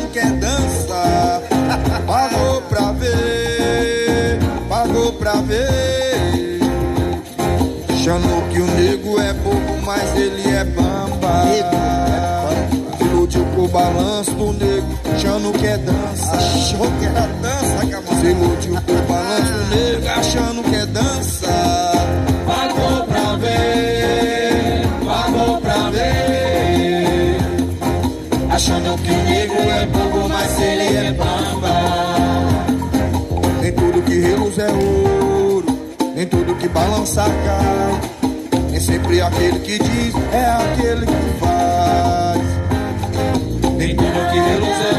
achando que é dança. Pagou pra ver, achando que o nego é bobo, mas ele é bamba. Se iludiu com o balanço do nego, achando que é dança. Achou que era dança, Camões. Se iludiu com o balanço do nego, achando que é dança. Pagou pra ver, achando que o nego é bobo, mas ele é bamba. Nem tudo que reluz é ouro, nem tudo que balança cai. Nem sempre aquele que diz é aquele que faz. Nem tudo que reluz é